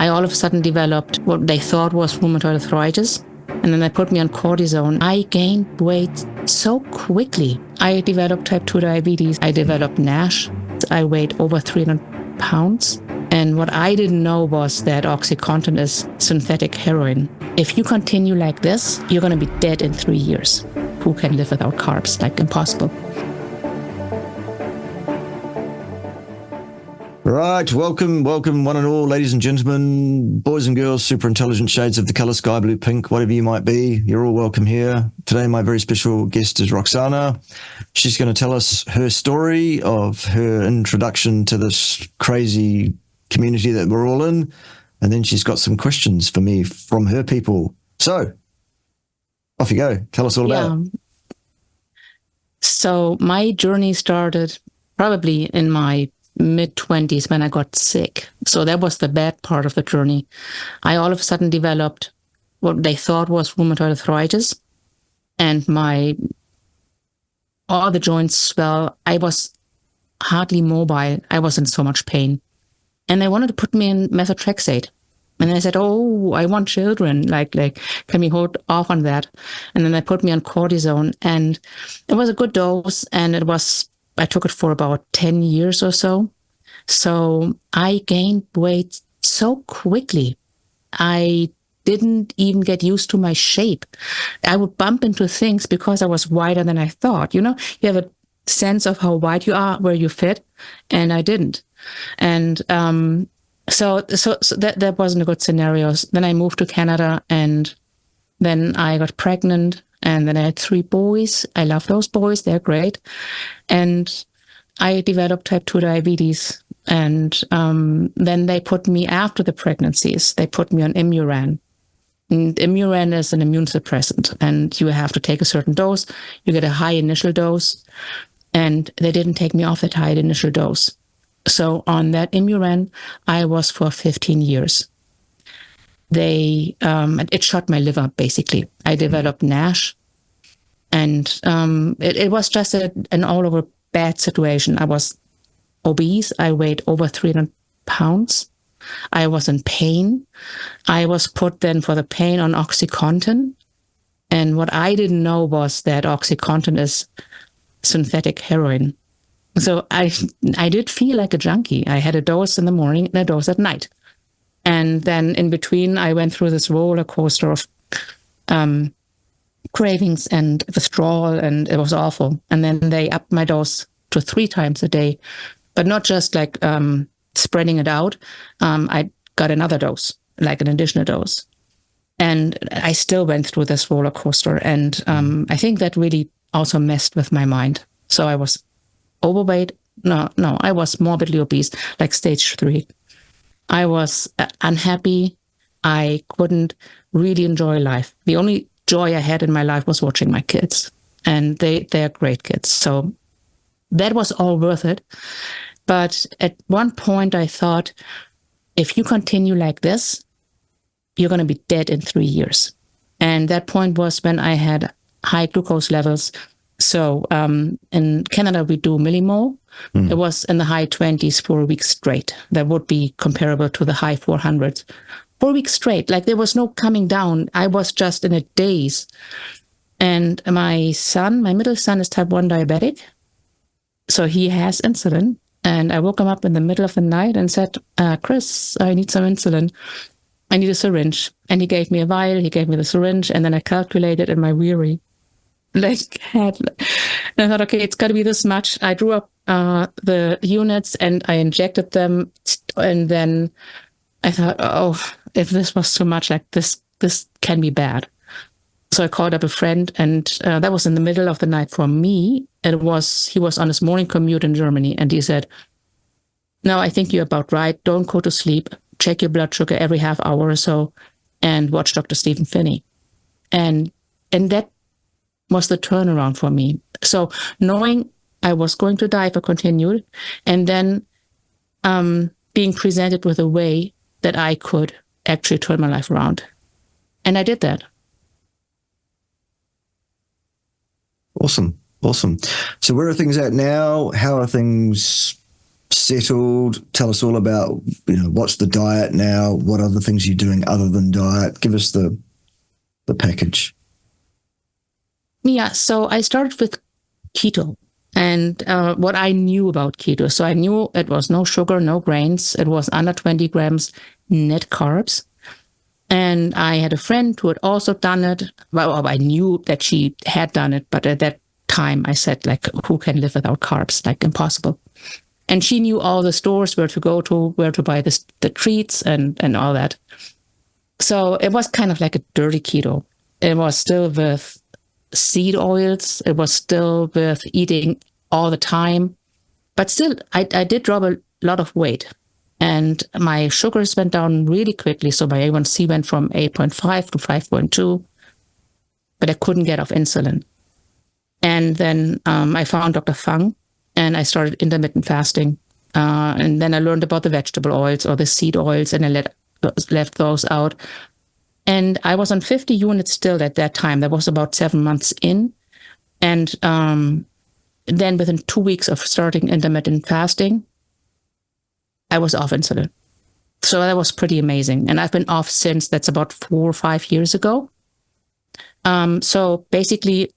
I all of a sudden developed what they thought was rheumatoid arthritis. And then they put me on cortisone. I gained weight so quickly. I developed type 2 diabetes. I developed NASH. I weighed over 300 pounds. And what I didn't know was that OxyContin is synthetic heroin. If you continue like this, you're going to be dead in 3 years. Who can live without carbs? Like impossible. Right, welcome one and all, ladies and gentlemen, boys and girls, super intelligent shades of the colour sky blue, pink, whatever you might be. You're all welcome here. Today, my very special guest is Roxana. She's going to tell us her story of her introduction to this crazy community that we're all in, and then she's got some questions for me from her people. So, off you go. Tell us all about it. So, my journey started probably in my mid-20s when I got sick. So that was the bad part of the journey. I all of a sudden developed what they thought was rheumatoid arthritis, and all the joints swell. I was hardly mobile. I was in so much pain. And they wanted to put me in methotrexate. And I said, oh, I want children. Like, can we hold off on that? And then they put me on cortisone, and it was a good dose, and I took it for about 10 years or so. So I gained weight so quickly. I didn't even get used to my shape. I would bump into things because I was wider than I thought. You know, you have a sense of how wide you are, where you fit, and I didn't. And so that wasn't a good scenario. Then I moved to Canada, and then I got pregnant. And then I had 3 boys. I love those boys. They're great. And I developed type 2 diabetes. And then they put me, after the pregnancies, they put me on Imuran. And Imuran is an immune suppressant. And you have to take a certain dose. You get a high initial dose. And they didn't take me off that high initial dose. So on that Imuran, I was for 15 years. It shot my liver, basically. I developed NASH, and it was just an all-over bad situation. I was obese. I weighed over 300 pounds. I was in pain. I was put then for the pain on OxyContin. And what I didn't know was that OxyContin is synthetic heroin. So I did feel like a junkie. I had a dose in the morning and a dose at night. And then in between, I went through this roller coaster of cravings and withdrawal, and it was awful. And then they upped my dose to 3 times a day, but not just like spreading it out. I got another dose, like an additional dose. And I still went through this roller coaster. And I think that really also messed with my mind. So I was overweight. No, I was morbidly obese, like stage 3. I was unhappy. I couldn't really enjoy life. The only joy I had in my life was watching my kids, and they're great kids. So that was all worth it. But at one point I thought, if you continue like this, you're going to be dead in 3 years. And that point was when I had high glucose levels. So in Canada, we do millimole. It was in the high 20s for a week straight. That would be comparable to the high 400s. 4 weeks straight, like there was no coming down. I was just in a daze. And my middle son is type 1 diabetic. So he has insulin. And I woke him up in the middle of the night and said, Chris, I need some insulin. I need a syringe. And he gave me a vial, he gave me the syringe, and then I calculated in my weary head. And I thought, okay, it's got to be this much. I drew up the units and I injected them. And then I thought, oh, if this was too much, like this can be bad. So I called up a friend, and that was in the middle of the night for me. He was on his morning commute in Germany, and he said, no, I think you're about right. Don't go to sleep. Check your blood sugar every half hour or so and watch Dr. Stephen Finney. And that was the turnaround for me. So knowing I was going to die if I continued, and then being presented with a way that I could actually turn my life around. And I did that. Awesome. So where are things at now? How are things settled. Tell us all about, what's the diet now? What other things you're doing other than diet? Give us the package. Yeah, so I started with keto and what I knew about keto. So I knew it was no sugar, no grains. It was under 20 grams net carbs. And I had a friend who had also done it. Well, I knew that she had done it, but at that time I said, like, who can live without carbs? Like, impossible. And she knew all the stores where to go to, where to buy the treats and all that. So it was kind of like a dirty keto. It was still with seed oils. It was still with eating all the time. But still, I did drop a lot of weight. And my sugars went down really quickly. So my A1C went from 8.5 to 5.2. But I couldn't get off insulin. And then I found Dr. Fung, and I started intermittent fasting. And then I learned about the vegetable oils or the seed oils, and I left those out. And I was on 50 units still at that time. That was about 7 months in. And then within 2 weeks of starting intermittent fasting, I was off insulin. So that was pretty amazing. And I've been off since. That's about 4 or 5 years ago. So basically,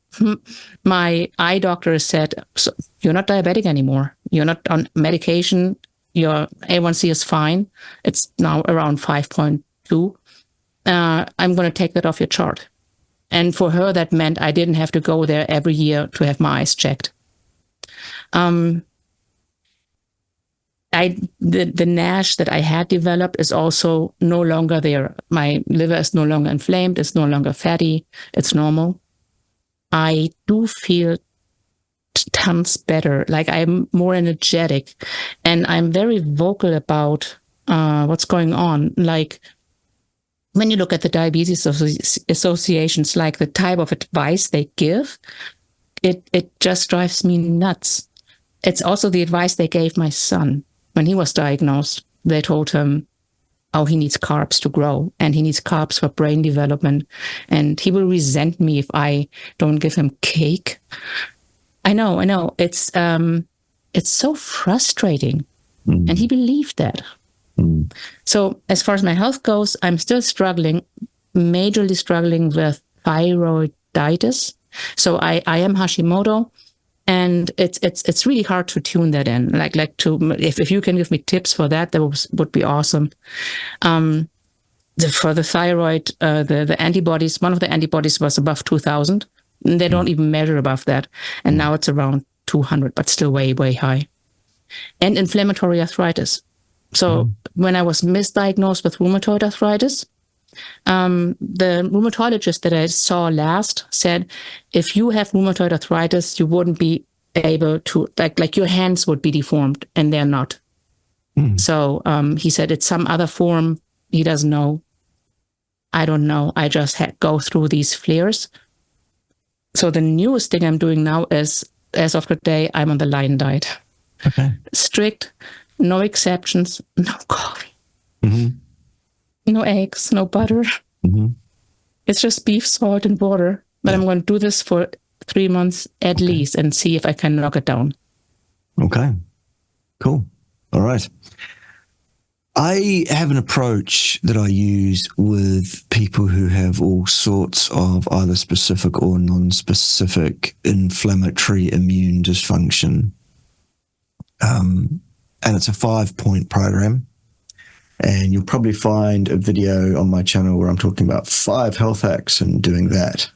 my eye doctor said, so you're not diabetic anymore. You're not on medication. Your A1C is fine. It's now around 5.2. I'm going to take that off your chart. And for her, that meant I didn't have to go there every year to have my eyes checked. The NASH that I had developed is also no longer there. My liver is no longer inflamed. It's no longer fatty. It's normal. I do feel tons better. Like, I'm more energetic, and I'm very vocal about what's going on. Like, when you look at the diabetes associations, like the type of advice they give, it just drives me nuts. It's also the advice they gave my son when he was diagnosed. They told him, oh, he needs carbs to grow, and he needs carbs for brain development, and he will resent me if I don't give him cake. I know. It's so frustrating. And he believed that. So as far as my health goes, I'm still struggling, majorly struggling with thyroiditis. So I am Hashimoto, and it's really hard to tune that in. Like to if you can give me tips for that, would be awesome. For the thyroid, the antibodies, one of the antibodies was above 2,000. They don't even measure above that, and now it's around 200, but still way, way high. And inflammatory arthritis. So when I was misdiagnosed with rheumatoid arthritis, the rheumatologist that I saw last said, if you have rheumatoid arthritis, you wouldn't be able to, like your hands would be deformed, and they're not. So he said it's some other form. He doesn't know. I don't know. I just go through these flares. So the newest thing I'm doing now is, as of today, I'm on the Lion diet. Okay. Strict, no exceptions, no coffee, no eggs, no butter. It's just beef, salt, and water. But I'm going to do this for 3 months at least and see if I can knock it down. Okay, cool. All right. I have an approach that I use with people who have all sorts of either specific or non-specific inflammatory immune dysfunction. And it's a 5-point program. And you'll probably find a video on my channel where I'm talking about 5 health hacks and doing that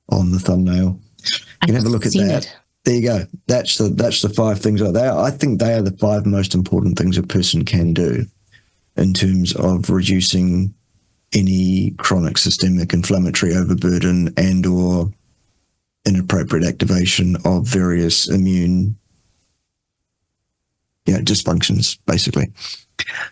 on the thumbnail. You can have a look at that. There you go. That's the 5 things like that. I think they are the 5 most important things a person can do in terms of reducing any chronic systemic inflammatory overburden and or inappropriate activation of various immune dysfunctions, basically.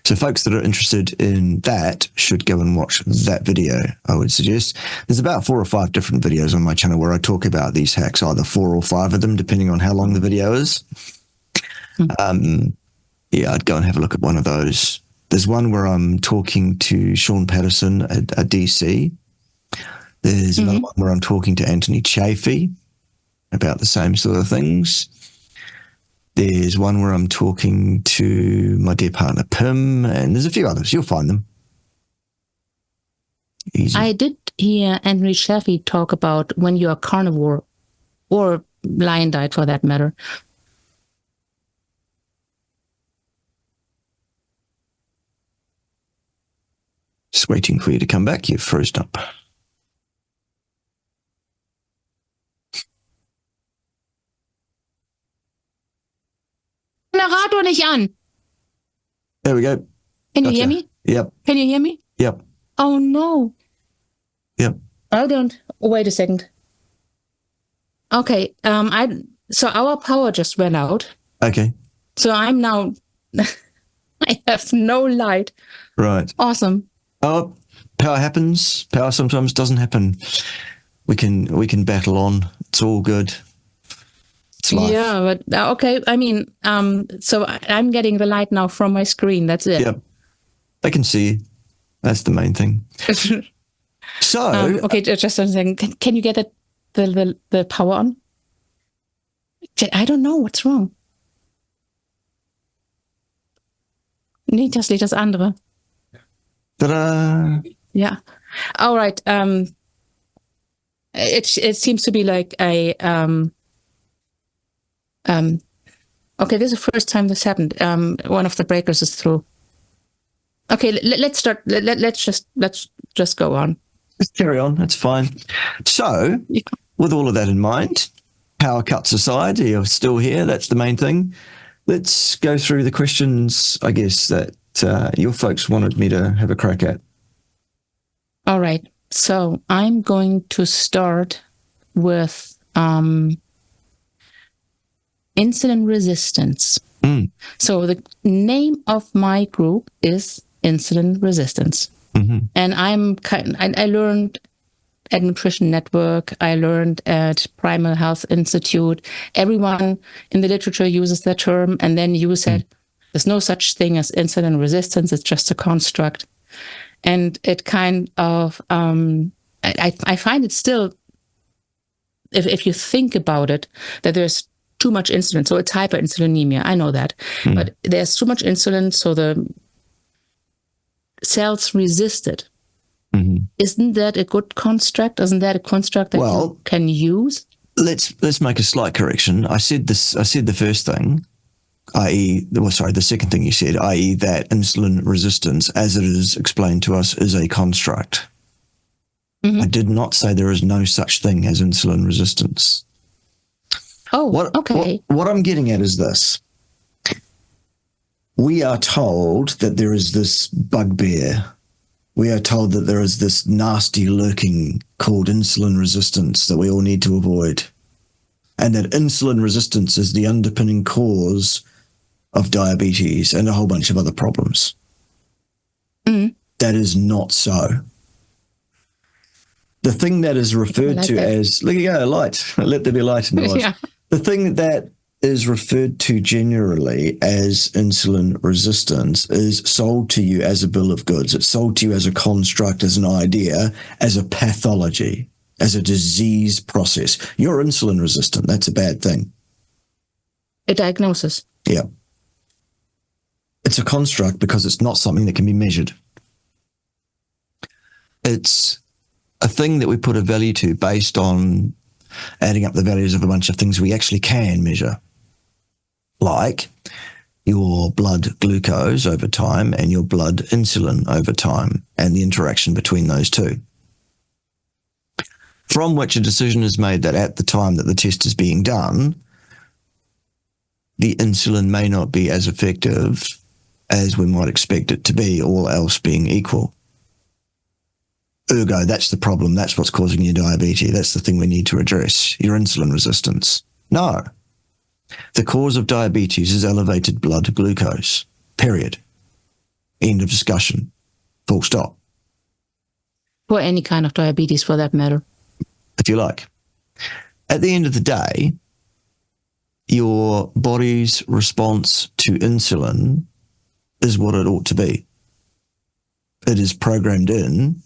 So folks that are interested in that should go and watch that video, I would suggest. There's about 4 or 5 different videos on my channel where I talk about these hacks, either 4 or 5 of them, depending on how long the video is. I'd go and have a look at one of those. There's one where I'm talking to Sean Patterson at DC. There's another one where I'm talking to Anthony Chafee about the same sort of things. There's one where I'm talking to my dear partner, Pim, and there's a few others. You'll find them. Easy. I did hear Anthony Sheffy talk about when you're a carnivore or lion diet for that matter. Just waiting for you to come back. You've frozen up. Generator nicht an. There we go. Can you hear me? Yep. Can you hear me? Yep. Oh no. Yep. I don't. Wait a second. Okay. So our power just went out. Okay. So I'm now. I have no light. Right. Awesome. Oh, power happens. Power sometimes doesn't happen. We can battle on. It's all good. It's life. Yeah, but okay. I mean, so I'm getting the light now from my screen. That's it. Yep. I can see you. That's the main thing. So okay, just a second. Can you get the power on? I don't know what's wrong. Nee, das Licht ist andere. Ta-da! Yeah. All right. It seems to be like a okay, this is the first time this happened. One of the breakers is through. Okay, let's start. Let's just go on. Just carry on. That's fine. So, with all of that in mind, power cuts aside, you're still here. That's the main thing. Let's go through the questions, I guess, that your folks wanted me to have a crack at. All right. So I'm going to start with insulin resistance. So the name of my group is Insulin Resistance. Mm-hmm. And I learned at Nutrition Network, I learned at Primal Health Institute. Everyone in the literature uses that term. And then you said, there's no such thing as insulin resistance. It's just a construct. And it kind of, I find it still, if you think about it, that there's too much insulin. So it's hyperinsulinemia. I know that. But there's too much insulin, so the cells resist it. Mm-hmm. Isn't that a good construct? Isn't that a construct that you can use? Let's make a slight correction. I said the first thing, the second thing you said, i.e. that insulin resistance, as it is explained to us, is a construct. Mm-hmm. I did not say there is no such thing as insulin resistance. Oh, okay. What I'm getting at is this. We are told that there is this bugbear. We are told that there is this nasty lurking called insulin resistance that we all need to avoid. And that insulin resistance is the underpinning cause of diabetes and a whole bunch of other problems. Mm. That is not so. The thing that is referred to as, look, light, let there be light in the light. Yeah. The thing that is referred to generally as insulin resistance is sold to you as a bill of goods. It's sold to you as a construct, as an idea, as a pathology, as a disease process. You're insulin resistant. That's a bad thing. A diagnosis. Yeah. It's a construct because it's not something that can be measured. It's a thing that we put a value to based on adding up the values of a bunch of things we actually can measure, like your blood glucose over time and your blood insulin over time and the interaction between those two, from which a decision is made that at the time that the test is being done, the insulin may not be as effective as we might expect it to be, all else being equal. Ergo, that's the problem. That's what's causing your diabetes. That's the thing we need to address, your insulin resistance. No. The cause of diabetes is elevated blood glucose, period. End of discussion. Full stop. For any kind of diabetes, for that matter. If you like. At the end of the day, your body's response to insulin is what it ought to be. It is programmed in.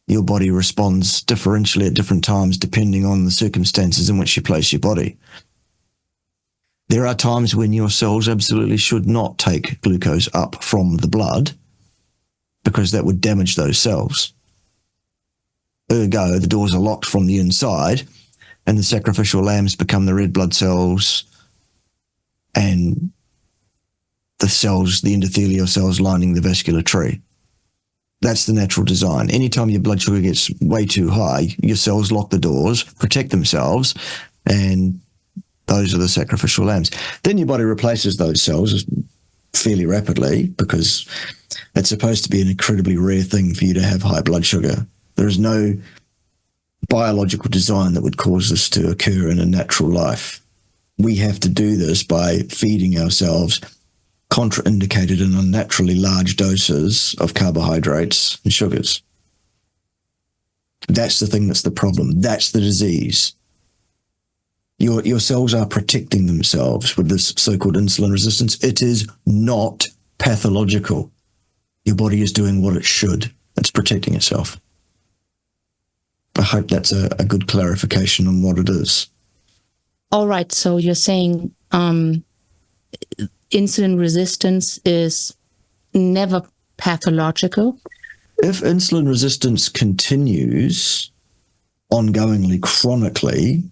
Your body responds differentially at different times depending on the circumstances in which you place your body. There are times when your cells absolutely should not take glucose up from the blood because that would damage those cells. Ergo, the doors are locked from the inside and the sacrificial lambs become the red blood cells and the cells, the endothelial cells lining the vascular tree. That's the natural design. Anytime your blood sugar gets way too high, your cells lock the doors, protect themselves, and those are the sacrificial lambs. Then your body replaces those cells fairly rapidly because it's supposed to be an incredibly rare thing for you to have high blood sugar. There is no biological design that would cause this to occur in a natural life. We have to do this by feeding ourselves contraindicated and unnaturally large doses of carbohydrates and sugars. That's the thing that's the problem. That's the disease. Your cells are protecting themselves with this so-called insulin resistance. It is not pathological. Your body is doing what it should. It's protecting itself. I hope that's a good clarification on what it is. All right. So you're saying insulin resistance is never pathological? If insulin resistance continues ongoingly, chronically,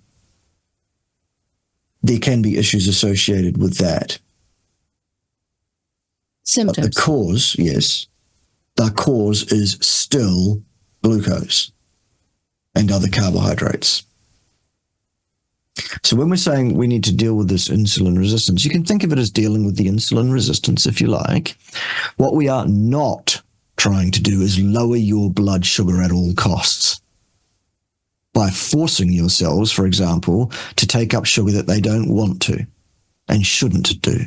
there can be issues associated with that. Symptoms. But the cause, yes, the cause is still glucose and other carbohydrates. So when we're saying we need to deal with this insulin resistance, you can think of it as dealing with the insulin resistance, if you like. What we are not trying to do is lower your blood sugar at all costs by forcing your cells, for example, to take up sugar that they don't want to and shouldn't do.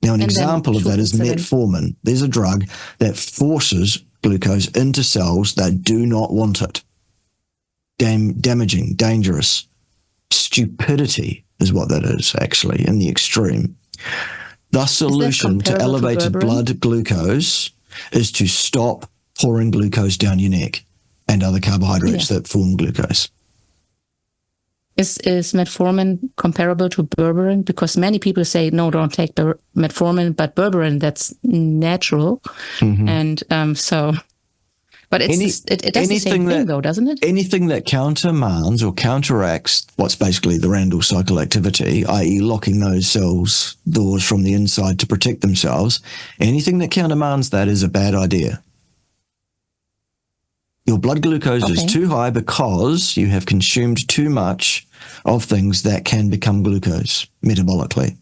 Now, an example of that is Metformin. There's a drug that forces glucose into cells that do not want it. Damaging, dangerous. Stupidity is what that is, actually, in the extreme. The solution to elevated blood glucose is to stop pouring glucose down your neck and other carbohydrates that form glucose. Is metformin comparable to berberine? Because many people say, no, don't take metformin, but berberine, that's natural. Mm-hmm. And so... But it does the same thing, though, doesn't it? Anything that countermands or counteracts what's basically the Randall cycle activity, i.e. locking those cells doors from the inside to protect themselves, anything that countermands that is a bad idea. Your blood glucose is too high because you have consumed too much of things that can become glucose metabolically.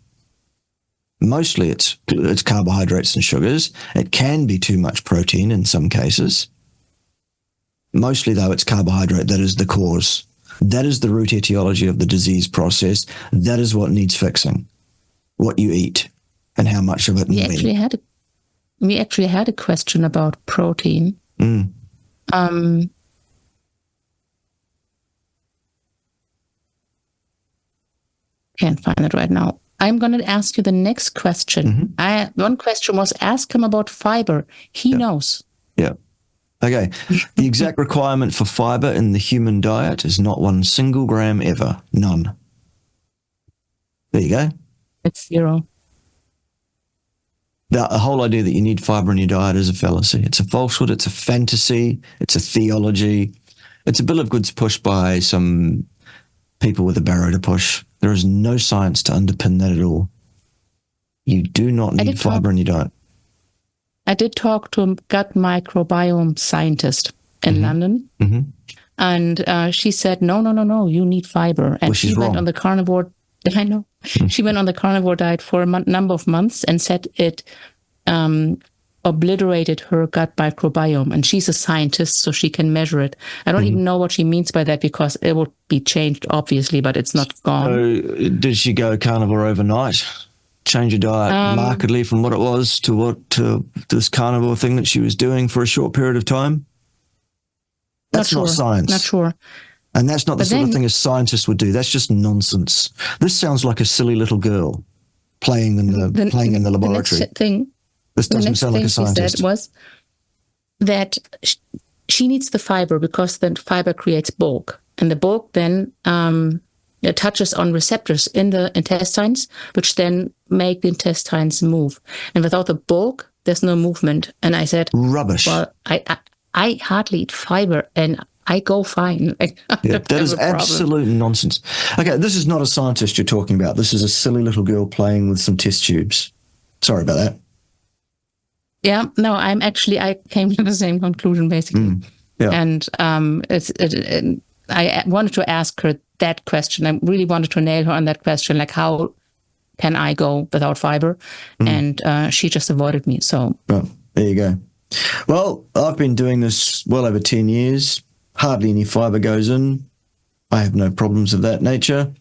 Mostly it's carbohydrates and sugars. It can be too much protein in some cases. Mostly, though, it's carbohydrate that is the cause. That is the root etiology of the disease process. That is what needs fixing. What you eat and how much of it. We actually had a question about protein. Can't find it right now. I'm going to ask you the next question. Mm-hmm. One question was, ask him about fiber. He knows. Yeah. Okay. The exact requirement for fiber in the human diet is not 1 single gram ever. None. There you go. It's 0. The whole idea that you need fiber in your diet is a fallacy. It's a falsehood. It's a fantasy. It's a theology. It's a bill of goods pushed by some people with a barrow to push. There is no science to underpin that at all. You do not need fiber in your diet. I did talk to a gut microbiome scientist in London, and she said, no, you need fiber. And she went on the carnivore. I know. She went on the carnivore diet for a number of months and said it obliterated her gut microbiome. And she's a scientist, so she can measure it. I don't even know what she means by that because it will be changed, obviously, but it's not gone. So did she go carnivore overnight? Change her diet markedly from what it was to this carnivore thing that she was doing for a short period of time? That's not science. Not sure. And that's not the sort of thing a scientist would do. That's just nonsense. This sounds like a silly little girl playing in the laboratory. This doesn't sound like a scientist. She said was that she needs the fiber because then fiber creates bulk, and the bulk then it touches on receptors in the intestines, which then make the intestines move. And without the bulk, there's no movement. And I said, rubbish. Well, I hardly eat fiber and I go fine. Yeah, that is absolute nonsense. Okay, this is not a scientist you're talking about. This is a silly little girl playing with some test tubes. Sorry about that. Yeah, no, I came to the same conclusion basically. Yeah. And I wanted to ask her that question. I really wanted to nail her on that question, like how can I go without fiber? And she just avoided me. So there you go. Well, I've been doing this well over 10 years. Hardly any fiber goes in. I have no problems of that nature.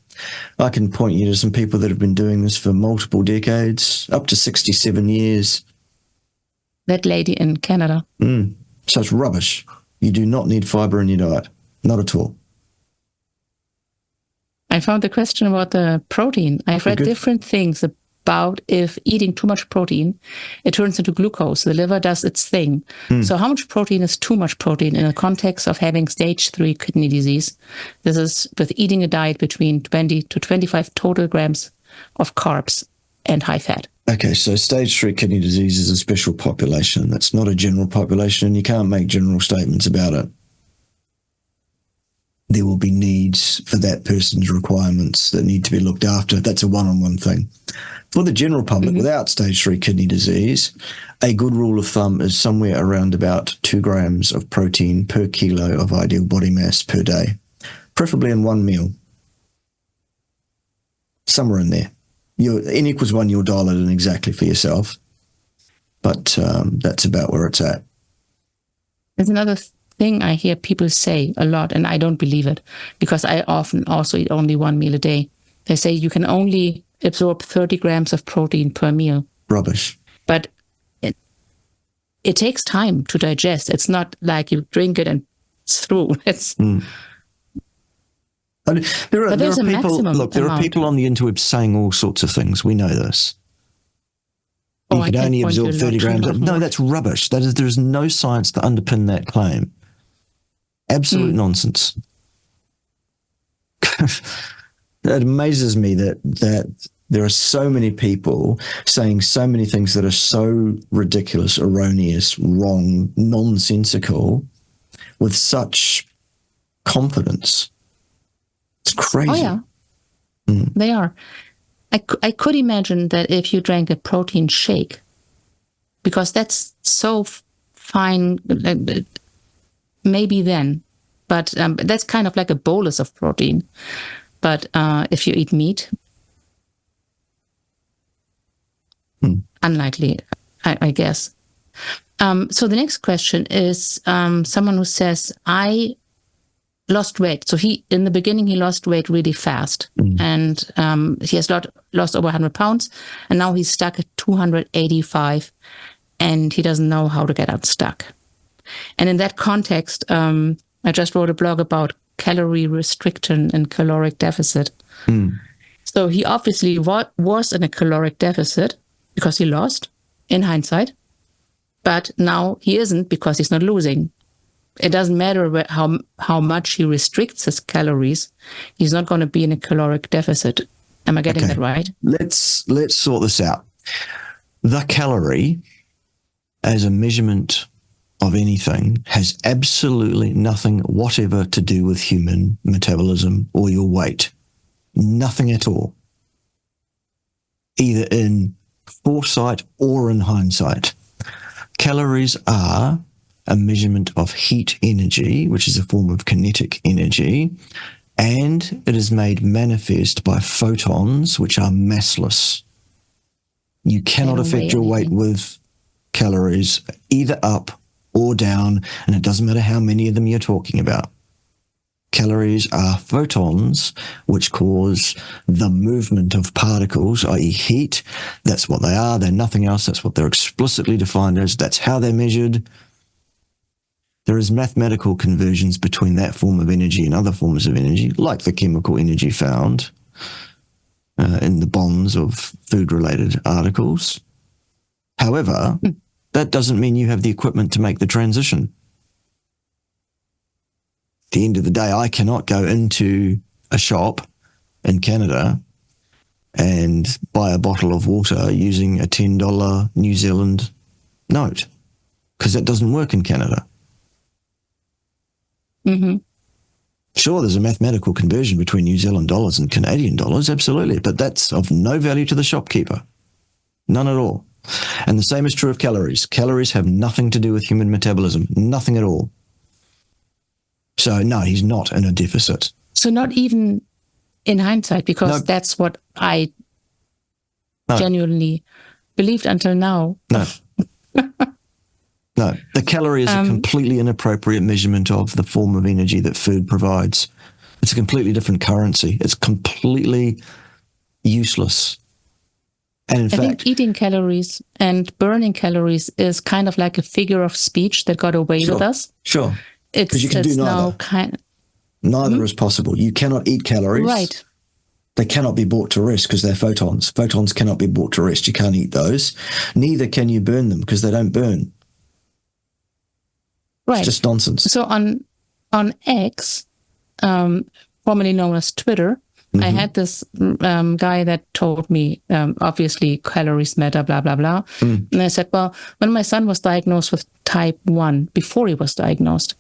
I can point you to some people that have been doing this for multiple decades, up to 67 years. That lady in Canada. Such rubbish. You do not need fiber in your diet. Not at all. I found the question about the protein. I've read different things about if eating too much protein, it turns into glucose. The liver does its thing. So how much protein is too much protein in the context of having stage 3 kidney disease? This is with eating a diet between 20 to 25 total grams of carbs and high fat. Okay, so stage 3 kidney disease is a special population. That's not a general population. You can't make general statements about it. There will be needs for that person's requirements that need to be looked after. That's a one-on-one thing. For the general public without stage 3 kidney disease, a good rule of thumb is somewhere around about 2 grams of protein per kilo of ideal body mass per day, preferably in one meal. Somewhere in there. N equals 1, you'll dial it in exactly for yourself. But that's about where it's at. There's another thing I hear people say a lot, and I don't believe it, because I often also eat only one meal a day. They say you can only absorb 30 grams of protein per meal. Rubbish. But it takes time to digest. It's not like you drink it and it's through. It's... There are people on the interweb saying all sorts of things. We know this. You can only absorb 30 grams. No, that's rubbish. There's no science to underpin that claim. Absolute nonsense. It amazes me that there are so many people saying so many things that are so ridiculous, erroneous, wrong, nonsensical, with such confidence. It's crazy. Oh, yeah. They are. I could imagine that if you drank a protein shake, because that's so fine, maybe then. But that's kind of like a bolus of protein. But if you eat meat, unlikely, I guess. So the next question is someone who says, I lost weight. So in the beginning, he lost weight really fast. And he has lost over 100 pounds. And now he's stuck at 285. And he doesn't know how to get unstuck. And in that context, I just wrote a blog about calorie restriction and caloric deficit. So he obviously was in a caloric deficit because he lost, in hindsight. But now he isn't because he's not losing. It doesn't matter how much he restricts his calories. He's not going to be in a caloric deficit. Am I getting that right? Let's sort this out. The calorie, as a measurement of anything, has absolutely nothing whatever to do with human metabolism or your weight. Nothing at all. Either in foresight or in hindsight. Calories are a measurement of heat energy, which is a form of kinetic energy, and it is made manifest by photons, which are massless. You cannot affect your weight with calories, either up or down, and it doesn't matter how many of them you're talking about. Calories are photons, which cause the movement of particles, i.e. heat. That's what they are. They're nothing else. That's what they're explicitly defined as. That's how they're measured. There is mathematical conversions between that form of energy and other forms of energy, like the chemical energy found in the bonds of food-related articles. However, that doesn't mean you have the equipment to make the transition. At the end of the day, I cannot go into a shop in Canada and buy a bottle of water using a $10 New Zealand note, because that doesn't work in Canada. Mm-hmm. Sure, there's a mathematical conversion between New Zealand dollars and Canadian dollars, absolutely, but that's of no value to the shopkeeper. None at all. And the same is true of calories. Calories have nothing to do with human metabolism, nothing at all. So no, he's not in a deficit. So not even in hindsight, because that's what I genuinely believed until now. No. No, the calorie is a completely inappropriate measurement of the form of energy that food provides. It's a completely different currency. It's completely useless. And in fact, I think eating calories and burning calories is kind of like a figure of speech that got away with us. Sure. Because you can do neither. Neither is possible. You cannot eat calories. Right. They cannot be brought to rest because they're photons. Photons cannot be brought to rest. You can't eat those. Neither can you burn them because they don't burn. Right. It's just nonsense. So on X, formerly known as Twitter, I had this guy that told me, obviously, calories matter, blah, blah, blah. And I said, well, when my son was diagnosed with type 1, before he was diagnosed,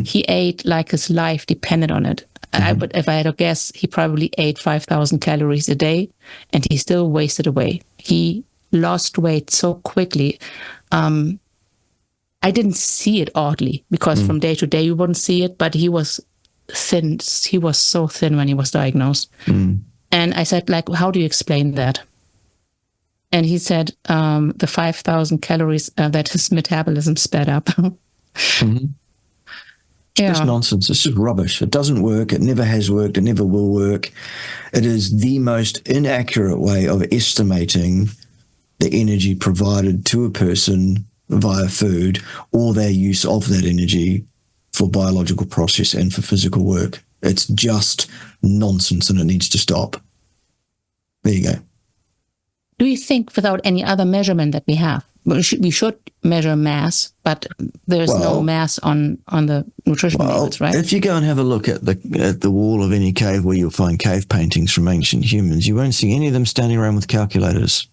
he ate like his life depended on it. But if I had to guess, he probably ate 5,000 calories a day, and he still wasted away. He lost weight so quickly. I didn't see it, oddly, because from day to day you wouldn't see it, but he was thin. He was so thin when he was diagnosed. And I said, like, how do you explain that? And he said the 5,000 calories that his metabolism sped up. It's just nonsense. It's just rubbish. It doesn't work. It never has worked. It never will work. It is the most inaccurate way of estimating the energy provided to a person via food, or their use of that energy for biological process and for physical work. It's just nonsense, and it needs to stop. There you go. Do you think, without any other measurement that we have, we should measure mass, but there's no mass on the nutrition labels, right? If you go and have a look at the wall of any cave where you'll find cave paintings from ancient humans, you won't see any of them standing around with calculators.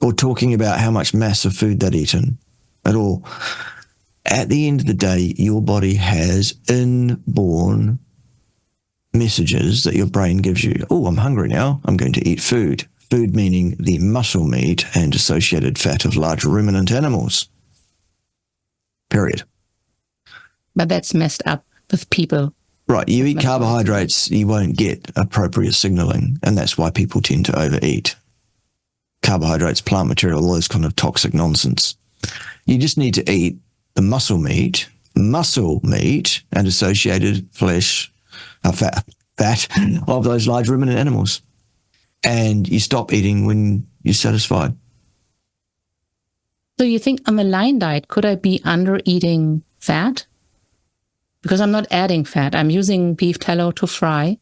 Or talking about how much mass of food they'd eaten at all. At the end of the day, your body has inborn messages that your brain gives you. Oh, I'm hungry now. I'm going to eat food. Food meaning the muscle meat and associated fat of large ruminant animals. Period. But that's messed up with people. Right. You eat carbohydrates, you won't get appropriate signaling, and that's why people tend to overeat. Carbohydrates, plant material, all those kind of toxic nonsense. You just need to eat the muscle meat and associated flesh, fat of those large ruminant animals. And you stop eating when you're satisfied. So you think on the line diet, could I be under eating fat? Because I'm not adding fat. I'm using beef tallow to fry.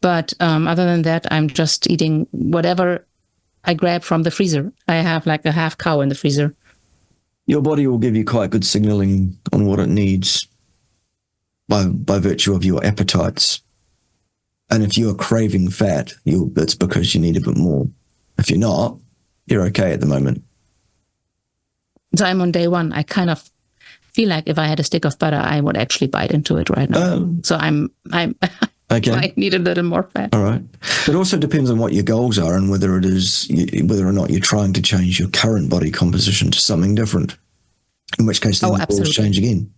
But other than that, I'm just eating whatever I grab from the freezer. I have like a half cow in the freezer. Your body will give you quite good signaling on what it needs by virtue of your appetites. And if you're craving fat, it's because you need a bit more. If you're not, you're okay at the moment. So I'm on day one. I kind of feel like if I had a stick of butter, I would actually bite into it right now. So I'm okay. I need a little more fat. All right. It also depends on what your goals are and whether or not you're trying to change your current body composition to something different. In which case, then the goals change again.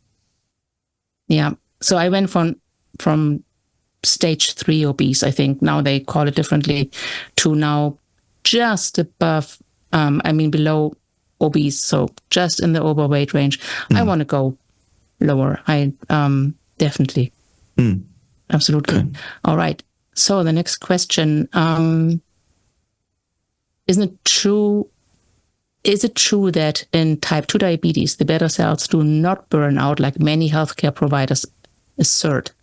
Yeah. So I went from stage 3 obese, I think now they call it differently, to now just above, below obese. So just in the overweight range. I want to go lower. I definitely. Absolutely. Okay. All right. So the next question, is it true that in type 2 diabetes, the beta cells do not burn out like many healthcare providers assert?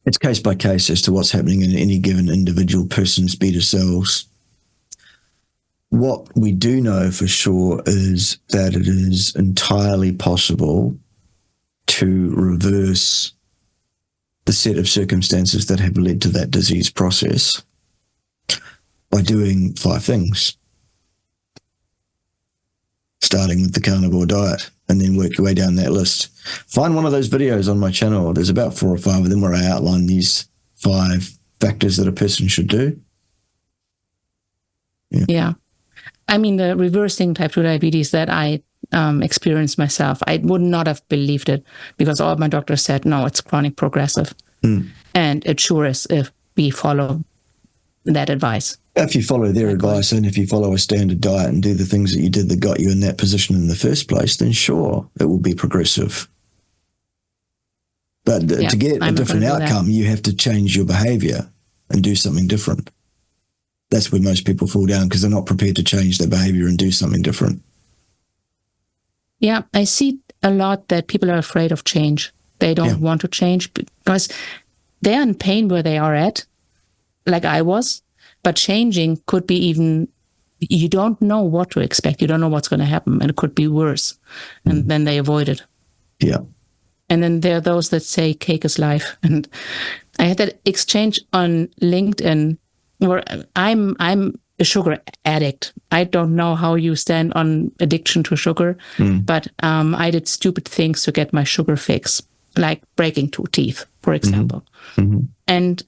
It's case by case as to what's happening in any given individual person's beta cells. What we do know for sure is that it is entirely possible to reverse the set of circumstances that have led to that disease process by doing 5 things, starting with the carnivore diet, and then work your way down that list. Find one of those videos on my channel. There's about 4 or 5 of them where I outline these 5 factors that a person should do. Yeah. I mean, the reversing type 2 diabetes that I experienced myself, I would not have believed it, because all my doctors said, no, it's chronic progressive. And it sure is if we follow that advice. If you follow their advice, and if you follow a standard diet and do the things that you did that got you in that position in the first place, then sure, it will be progressive. But to get a different outcome, you have to change your behavior and do something different. That's where most people fall down, because they're not prepared to change their behavior and do something different. Yeah, I see a lot that people are afraid of change. They don't want to change because they're in pain where they are at, like I was. But changing could be even, you don't know what to expect. You don't know what's going to happen, and it could be worse. And then they avoid it. Yeah. And then there are those that say cake is life. And I had that exchange on LinkedIn where I'm a sugar addict. I don't know how you stand on addiction to sugar, but I did stupid things to get my sugar fix, like breaking 2 teeth, for example. And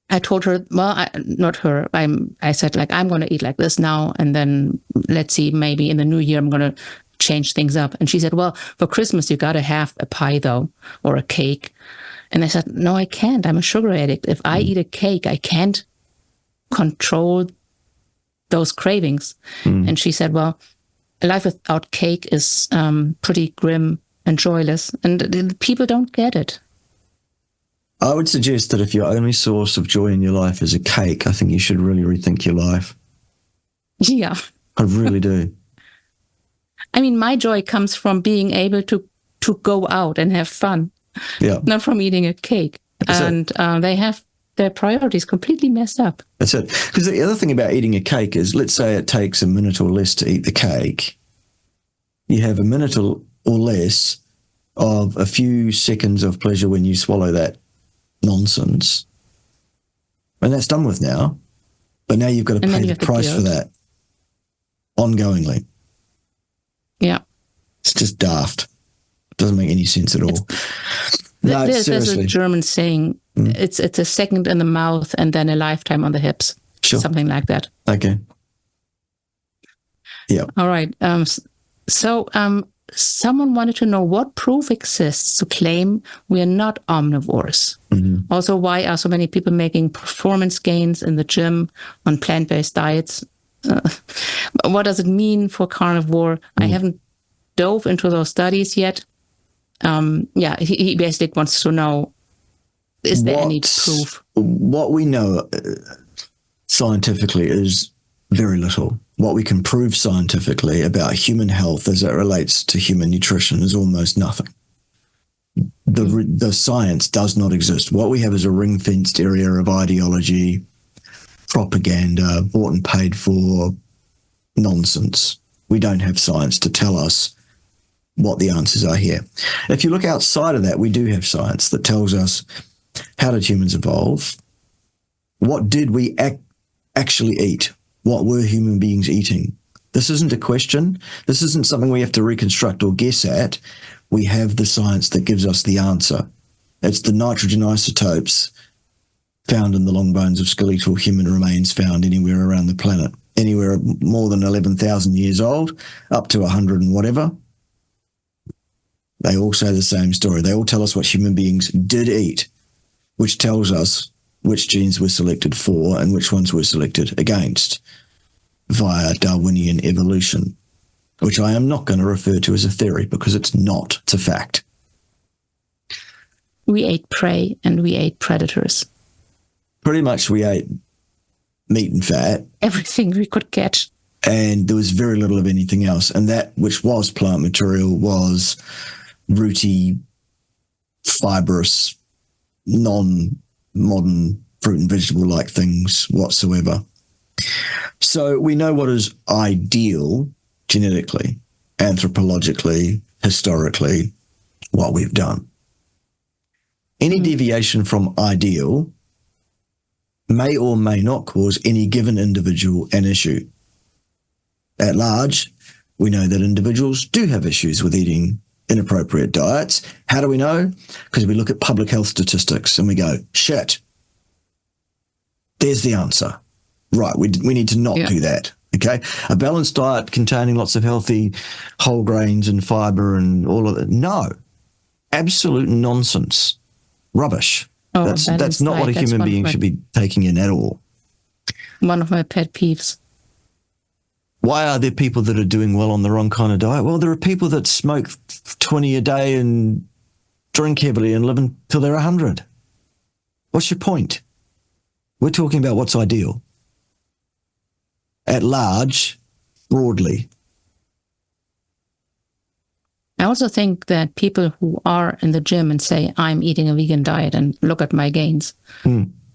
I told her, well, not her. I said, like, I'm going to eat like this now, and then let's see, maybe in the new year I'm going to change things up. And she said, well, for Christmas you got to have a pie though, or a cake. And I said, no, I can't. I'm a sugar addict. If I eat a cake, I can't control those cravings. And she said, well, a life without cake is pretty grim and joyless, and people don't get it. I would suggest that if your only source of joy in your life is a cake, I think you should really rethink your life. Yeah. I really do. I mean, my joy comes from being able to go out and have fun, not from eating a cake. And they have their priorities completely messed up. That's it. Because the other thing about eating a cake is, let's say it takes a minute or less to eat the cake. You have a minute or less of a few seconds of pleasure when you swallow that nonsense. And that's done with now. But now you've got to pay the price for that ongoingly. Yeah. It's just daft. It doesn't make any sense at all. No, there's a German saying, it's a second in the mouth and then a lifetime on the hips. Sure. Something like that. Okay. Yeah. All right. Someone wanted to know what proof exists to claim we are not omnivores. Also, why are so many people making performance gains in the gym on plant-based diets? What does it mean for carnivore? I haven't dove into those studies yet. He basically wants to know, is there any proof? What we know scientifically is very little. What we can prove scientifically about human health as it relates to human nutrition is almost nothing. The science does not exist. What we have is a ring-fenced area of ideology, propaganda, bought and paid for nonsense. We don't have science to tell us what the answers are here. If you look outside of that, we do have science that tells us, how did humans evolve? What did we actually eat? What were human beings eating? This isn't a question. This isn't something we have to reconstruct or guess at. We have the science that gives us the answer. It's the nitrogen isotopes found in the long bones of skeletal human remains found anywhere around the planet, anywhere more than 11,000 years old, up to 100 and whatever. They all say the same story. They all tell us what human beings did eat, which tells us which genes were selected for and which ones were selected against via Darwinian evolution, which I am not going to refer to as a theory because it's not. It's a fact. We ate prey and we ate predators. Pretty much we ate meat and fat. Everything we could catch. And there was very little of anything else. And that which was plant material was rooty, fibrous, non-modern fruit and vegetable-like things whatsoever. So we know what is ideal genetically, anthropologically, historically, what we've done. Any deviation from ideal may or may not cause any given individual an issue. At large, we know that individuals do have issues with eating inappropriate diets. How do we know? Because we look at public health statistics and we go, shit, there's the answer. Right, we need to not do that. Okay, a balanced diet containing lots of healthy whole grains and fiber and all of that. No, absolute nonsense, rubbish. That's not what a human being should be taking in at all. One of my pet peeves. Why are there people that are doing well on the wrong kind of diet? Well, there are people that smoke 20 a day and drink heavily and live until they're 100. What's your point? We're talking about what's ideal. At large, broadly. I also think that people who are in the gym and say, I'm eating a vegan diet and look at my gains,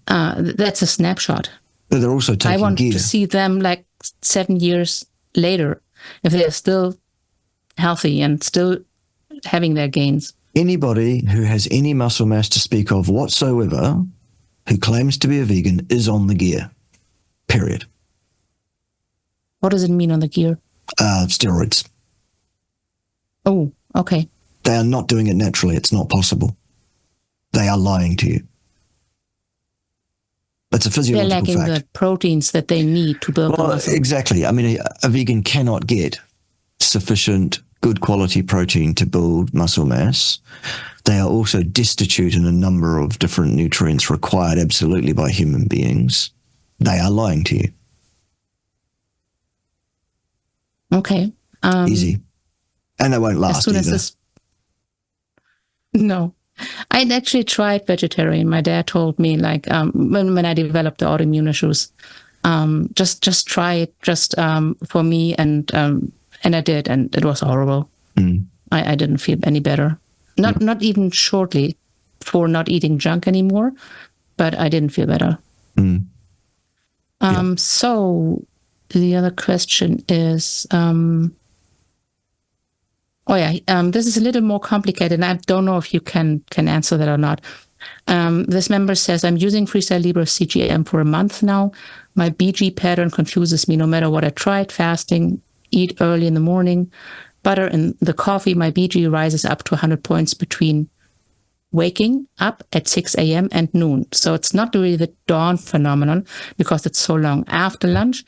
that's a snapshot. But they're also taking I want gear. to see them like 7 years later, if they're still healthy and still having their gains. Anybody who has any muscle mass to speak of whatsoever who claims to be a vegan is on the gear, period. What does it mean on the gear? Steroids. Oh, okay. They are not doing it naturally. It's not possible. They are lying to you. It's a physiological fact. They're lacking the proteins that they need to build the muscle. Exactly. I mean, a vegan cannot get sufficient good quality protein to build muscle mass. They are also destitute in a number of different nutrients required absolutely by human beings. They are lying to you. Okay. Easy. And they won't last either. No. I'd actually tried vegetarian. My dad told me, like, when I developed the autoimmune issues, just try it just for me, and I did, and it was horrible. I didn't feel any better. Not even shortly for not eating junk anymore, but I didn't feel better. So the other question is, this is a little more complicated, and I don't know if you can answer that or not. This member says, I'm using Freestyle Libra CGM for a month now. My BG pattern confuses me no matter what I tried. Fasting, eat early in the morning, butter in the coffee. My BG rises up to 100 points between waking up at 6 a.m. and noon. So it's not really the dawn phenomenon because it's so long after lunch.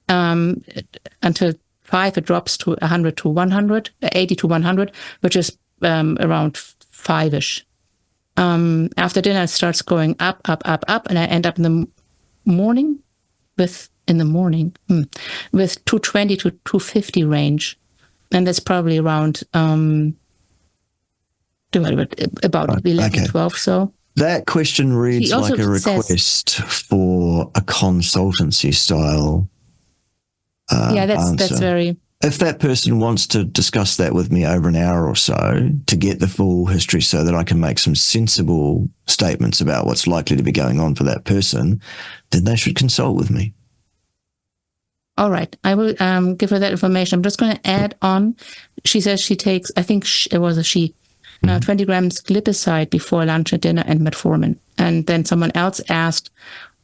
Until 5, it drops to 100 to 100, 80 to 100, which is around 5-ish. After dinner, it starts going up, and I end up in the morning with 220 to 250 range. And that's probably around about 11, 12. So that question reads like a request for a consultancy style that's very... If that person wants to discuss that with me over an hour or so to get the full history so that I can make some sensible statements about what's likely to be going on for that person, then they should consult with me. All right. I will give her that information. I'm just going to add on. She says she takes, I think it was a she, 20 grams glipizide before lunch and dinner and metformin. And then someone else asked,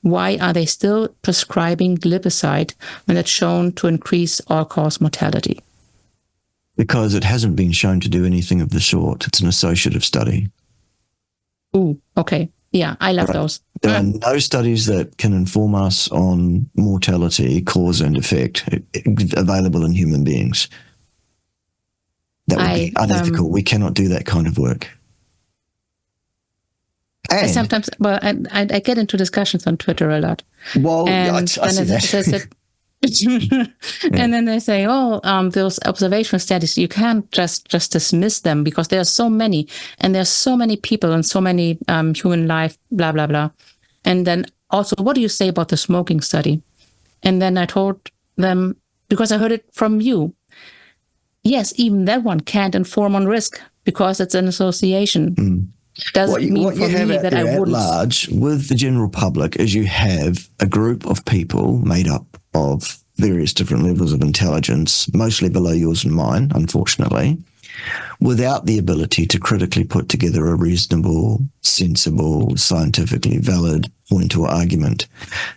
why are they still prescribing glipizide when it's shown to increase all-cause mortality? Because it hasn't been shown to do anything of the sort. It's an associative study. Ooh, okay. Yeah, I love those. There are no studies that can inform us on mortality, cause and effect available in human beings. That would be unethical. We cannot do that kind of work. And sometimes, I get into discussions on Twitter a lot. Well, I see that. And then they say, those observational studies, you can't just dismiss them because there are so many, and there's so many people and so many human life, blah, blah, blah. And then also, what do you say about the smoking study? And then I told them, because I heard it from you, yes, even that one can't inform on risk because it's an association. Doesn't mean for me that I wouldn't. At large, with the general public, is you have a group of people made up of various different levels of intelligence, mostly below yours and mine, unfortunately, without the ability to critically put together a reasonable, sensible, scientifically valid point or argument.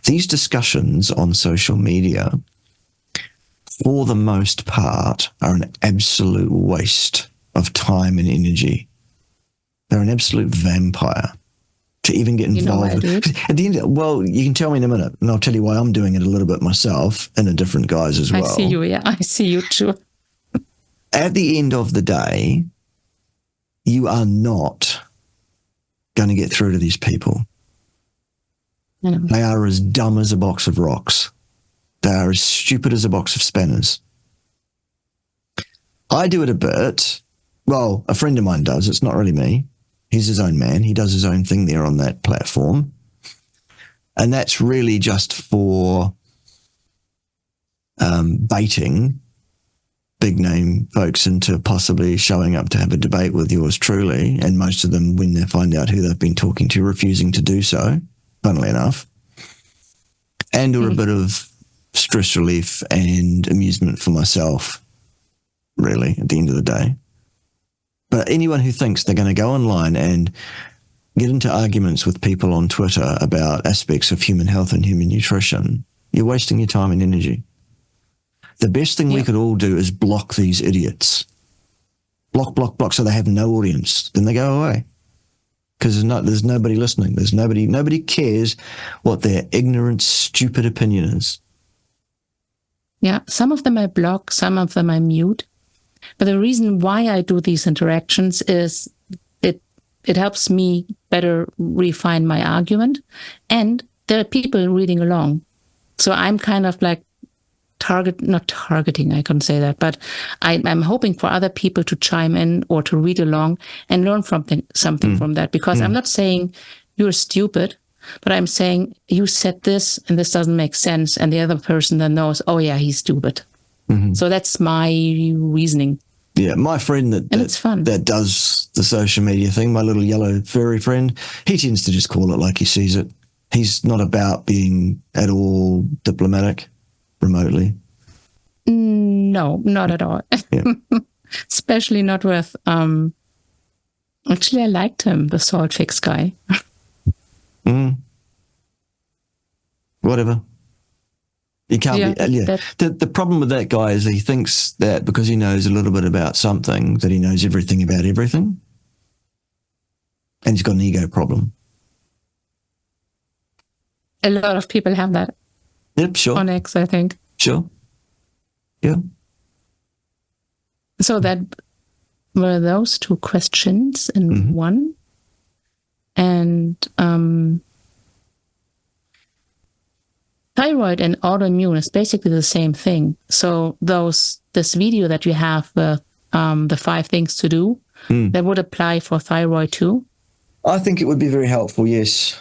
These discussions on social media, for the most part, are an absolute waste of time and energy. They're an absolute vampire to even get involved. At the end, well, you can tell me in a minute, and I'll tell you why I'm doing it a little bit myself in a different guise as well. I see you, yeah. I see you too. At the end of the day, you are not going to get through to these people. They are as dumb as a box of rocks. They are as stupid as a box of spanners. I do it a bit. Well, a friend of mine does. It's not really me. He's his own man. He does his own thing there on that platform. And that's really just for baiting big name folks into possibly showing up to have a debate with yours truly. And most of them, when they find out who they've been talking to, refusing to do so, funnily enough. And or a bit of stress relief and amusement for myself, really, at the end of the day. But anyone who thinks they're going to go online and get into arguments with people on Twitter about aspects of human health and human nutrition, you're wasting your time and energy. The best thing we could all do is block these idiots. Block, so they have no audience. Then they go away. Because there's nobody listening. Nobody cares what their ignorant, stupid opinion is. Yeah, some of them I block, some of them I mute. But the reason why I do these interactions is it helps me better refine my argument. And there are people reading along. So I'm kind of like not targeting, I couldn't say that, but I'm hoping for other people to chime in or to read along and learn something from that. Because I'm not saying you're stupid, but I'm saying you said this and this doesn't make sense. And the other person then knows, oh yeah, he's stupid. So that's my reasoning. Yeah, my friend it's fun. that does the social media thing, my little yellow furry friend, he tends to just call it like he sees it. He's not about being at all diplomatic remotely. No, not at all. Yeah. Especially not with, actually I liked him, the salt fix guy. Whatever. You can't be. The problem with that guy is he thinks that because he knows a little bit about something, that he knows everything about everything. And he's got an ego problem. A lot of people have that. Yep, sure. On X, I think. Sure. Yeah. So that were those two questions in one. And thyroid and autoimmune is basically the same thing. So this video that you have with the 5 things to do, that would apply for thyroid too? I think it would be very helpful, yes.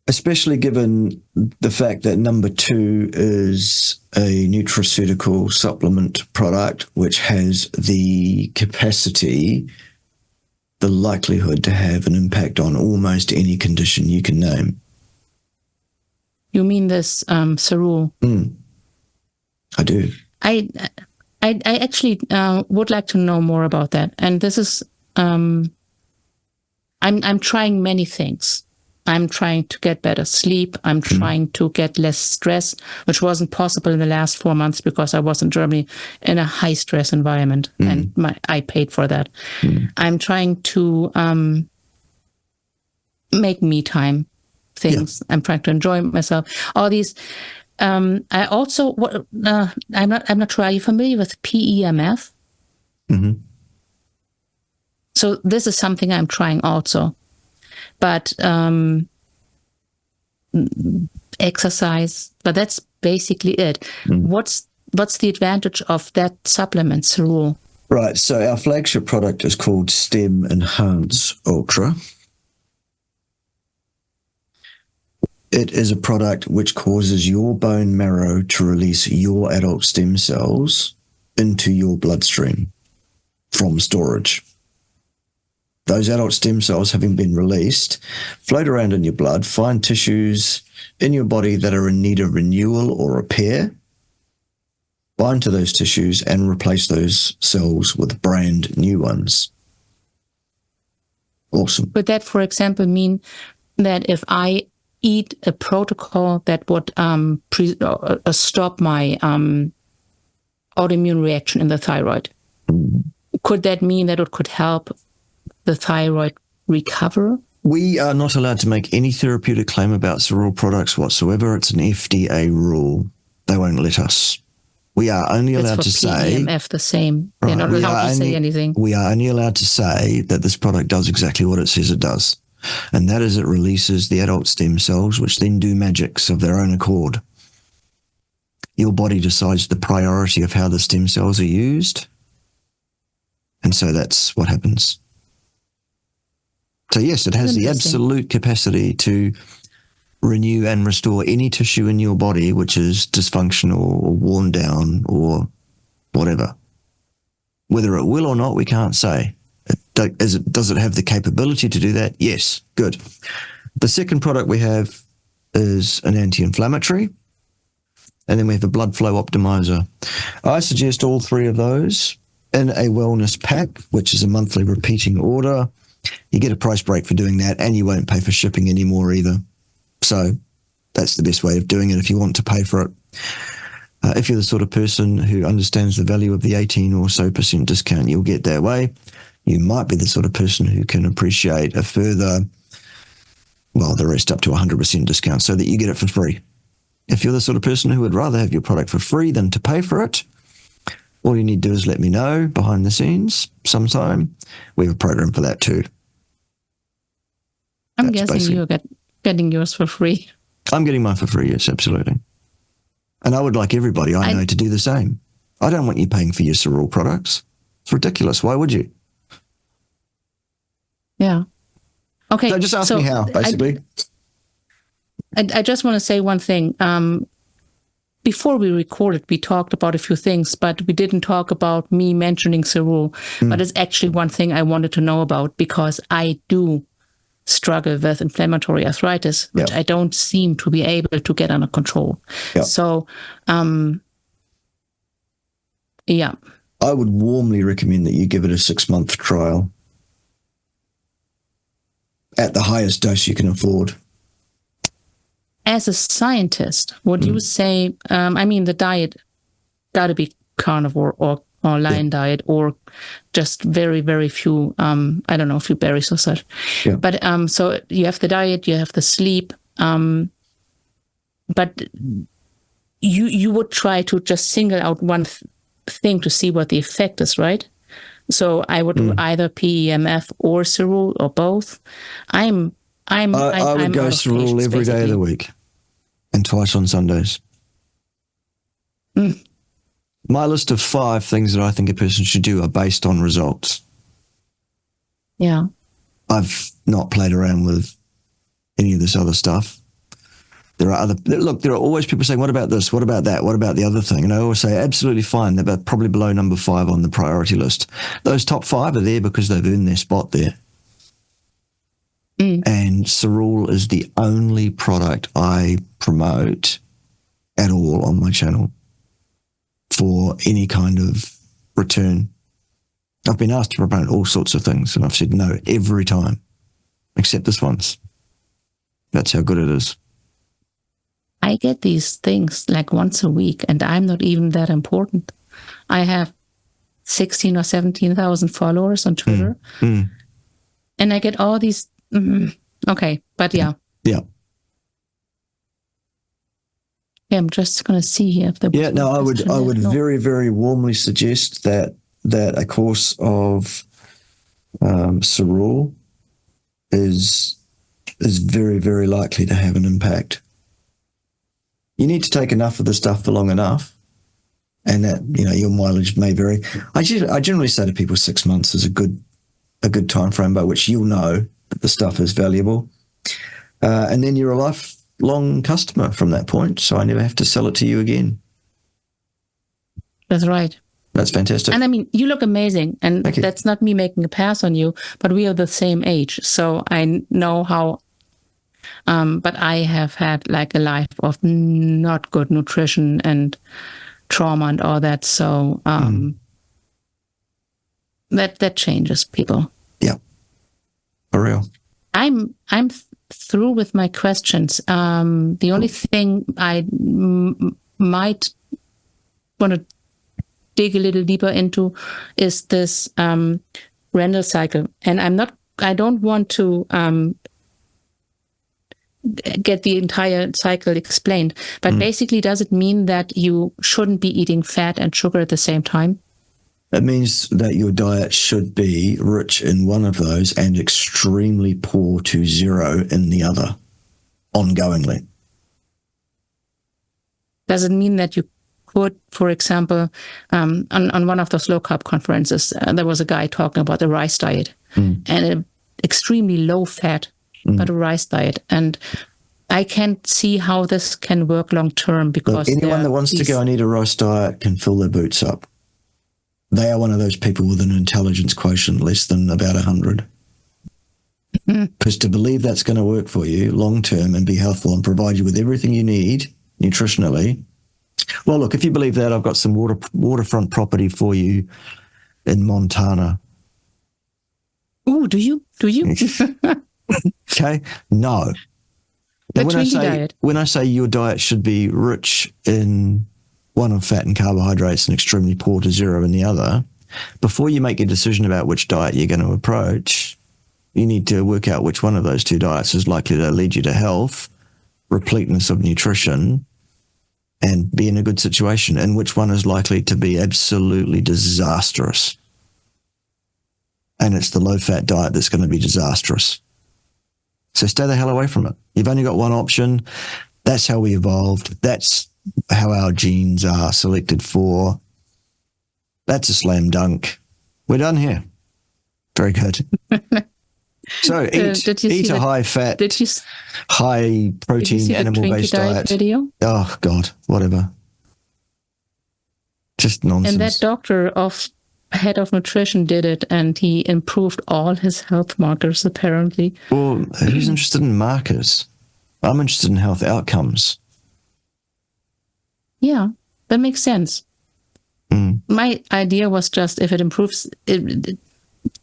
Especially given the fact that number 2 is a nutraceutical supplement product, which has the capacity, the likelihood to have an impact on almost any condition you can name. You mean this cerule? I do. I actually would like to know more about that. And this is, I'm trying many things. I'm trying to get better sleep. I'm trying to get less stress, which wasn't possible in the last 4 months because I was in Germany in a high stress environment, and I paid for that. I'm trying to make me time things. I'm trying to enjoy myself. All these. I also. I'm not sure. Are you familiar with PEMF? So this is something I'm trying also. But exercise, but that's basically it. What's the advantage of that supplement, cerule? Right. So our flagship product is called Stem Enhance Ultra. It is a product which causes your bone marrow to release your adult stem cells into your bloodstream from storage. Those adult stem cells, having been released, float around in your blood, find tissues in your body that are in need of renewal or repair, bind to those tissues and replace those cells with brand new ones. Awesome. Would that, for example, mean that if I eat a protocol that would stop my autoimmune reaction in the thyroid, could that mean that it could help the thyroid recover? We are not allowed to make any therapeutic claim about Cerule products whatsoever. It's an FDA rule. They won't let us. We are only allowed to say... PEMF the same. They're not allowed to say anything. We are only allowed to say that this product does exactly what it says it does. And that is it releases the adult stem cells, which then do magics of their own accord. Your body decides the priority of how the stem cells are used. And so that's what happens. So yes, it has the absolute capacity to renew and restore any tissue in your body which is dysfunctional or worn down or whatever. Whether it will or not, we can't say. Does it have the capability to do that? Yes, good. The second product we have is an anti-inflammatory, and then we have a blood flow optimizer. I suggest all three of those in a wellness pack, which is a monthly repeating order. You get a price break for doing that, and you won't pay for shipping anymore either. So that's the best way of doing it if you want to pay for it. If you're the sort of person who understands the value of the 18 or so % discount you'll get that way, you might be the sort of person who can appreciate a further, well, the rest up to 100% discount so that you get it for free. If you're the sort of person who would rather have your product for free than to pay for it, all you need to do is let me know behind the scenes sometime. We have a program for that too. I'm guessing you're getting yours for free. I'm getting mine for free, yes, absolutely. And I would like everybody I know to do the same. I don't want you paying for your Cerule products. It's ridiculous. Why would you? Yeah. Okay. So just ask me how, basically. I just want to say one thing. Before we recorded, we talked about a few things, but we didn't talk about me mentioning Cerule. But it's actually one thing I wanted to know about because I do struggle with inflammatory arthritis, which I don't seem to be able to get under control. So, yeah. I would warmly recommend that you give it a 6-month trial at the highest dose you can afford. As a scientist, would you say, I mean, the diet got to be carnivore or lion diet or just very, very few, I don't know, a few berries or such. Yeah. But so you have the diet, you have the sleep, but you would try to just single out one thing to see what the effect is, right? So I would do either PEMF or Cerule or both. I would go Cerule every day of the week and twice on Sundays. My list of 5 things that I think a person should do are based on results. Yeah. I've not played around with any of this other stuff. There are always people saying, what about this? What about that? What about the other thing? And I always say, absolutely fine. They're probably below number 5 on the priority list. Those top 5 are there because they've earned their spot there. And Cerule is the only product I promote at all on my channel for any kind of return. I've been asked to promote all sorts of things, and I've said no every time, except this once. That's how good it is. I get these things like once a week, and I'm not even that important. I have 16 or 17,000 followers on Twitter, and I get all these. Okay, but yeah. Yeah, I'm just going to see here if there. Yeah, no, I would very, very warmly suggest that a course of Cerule is very, very likely to have an impact. You need to take enough of the stuff for long enough, and that your mileage may vary. I generally say to people 6 months is a good time frame by which you'll know that the stuff is valuable, and then you're a lifelong customer from that point. So I never have to sell it to you again. That's right. That's fantastic. And I mean, you look amazing, and that's not me making a pass on you, but we are the same age, so I know how. But I have had like a life of not good nutrition and trauma and all that. So that changes people. Yeah, for real. I'm through with my questions. The only thing I might want to dig a little deeper into is this renal cycle, and I don't want to get the entire cycle explained, but basically, does it mean that you shouldn't be eating fat and sugar at the same time? It means that your diet should be rich in one of those and extremely poor to zero in the other, ongoingly. Does it mean that you could, for example, on one of those low-carb conferences, there was a guy talking about the rice diet and an extremely low-fat, but a rice diet. And I can't see how this can work long-term because anyone that wants to go and eat a rice diet can fill their boots up. They are one of those people with an intelligence quotient less than about 100. Because to believe that's going to work for you long-term and be healthful and provide you with everything you need nutritionally. Well, look, if you believe that, I've got some waterfront property for you in Montana. Oh, do you? Okay, no. When I say your diet should be rich in one of fat and carbohydrates and extremely poor to zero in the other, before you make a decision about which diet you're going to approach, you need to work out which one of those two diets is likely to lead you to health, repleteness of nutrition, and be in a good situation, and which one is likely to be absolutely disastrous. And it's the low-fat diet that's going to be disastrous. So stay the hell away from it. You've only got one option. That's how we evolved. That's how our genes are selected for. That's a slam dunk. We're done here. Very good. So eat a high-fat, high-protein, animal-based diet. Video? Oh, God, whatever. Just nonsense. And that doctor head of nutrition did it, and he improved all his health markers, apparently. Well, who's interested in markers? I'm interested in health outcomes. Yeah, that makes sense. My idea was just if it improves,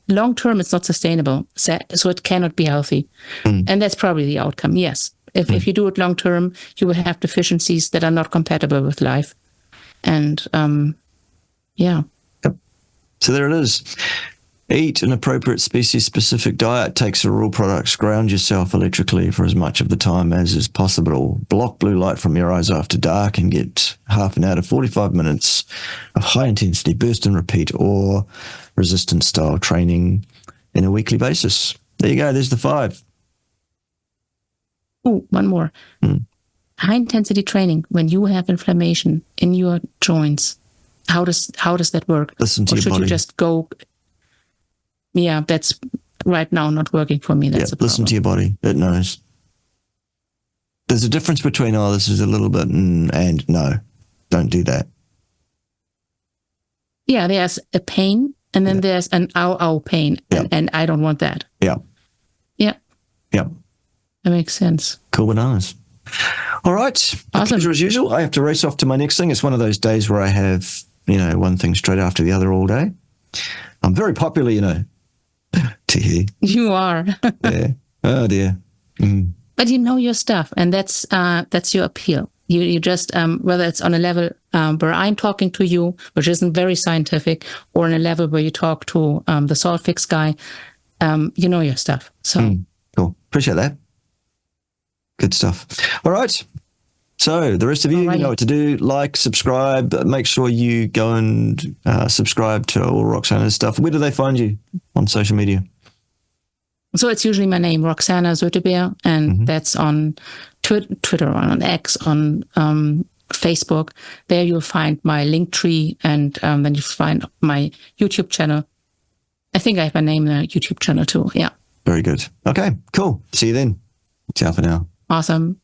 long term, it's not sustainable, so it cannot be healthy. And that's probably the outcome, yes. If you do it long term, you will have deficiencies that are not compatible with life. And yeah. Yep. So there it is. Eat an appropriate species-specific diet. Take cereal products. Ground yourself electrically for as much of the time as is possible. Block blue light from your eyes after dark and get half an hour to 45 minutes of high-intensity burst and repeat or resistance-style training in a weekly basis. There you go. There's the 5. Oh, one more. High-intensity training when you have inflammation in your joints. How does that work? Listen to your body. Should you just go... Yeah, that's right now not working for me. That's a problem. Listen to your body. It knows. There's a difference between, this is a little bit and no, don't do that. Yeah, there's a pain and then there's an ow pain and I don't want that. Yeah. Yeah. Yeah. That makes sense. Cool bananas. All right. Awesome. Pleasure as usual. I have to race off to my next thing. It's one of those days where I have, one thing straight after the other all day. I'm very popular, to hear. You are. Yeah. Oh dear. But you know your stuff, and that's your appeal. You just whether it's on a level where I'm talking to you, which isn't very scientific, or on a level where you talk to the Salt Fix guy, you know your stuff. So cool. Appreciate that. Good stuff. All right. So the rest of you, you know what to do. Like, subscribe. Make sure you go and subscribe to all Roxana's stuff. Where do they find you on social media? So it's usually my name, Roxana Soetebeer, and that's on Twitter, on X, on Facebook. There you'll find my link tree, and then you find my YouTube channel. I think I have my name in the YouTube channel too. Yeah. Very good. Okay, cool. See you then. Ciao for now. Awesome.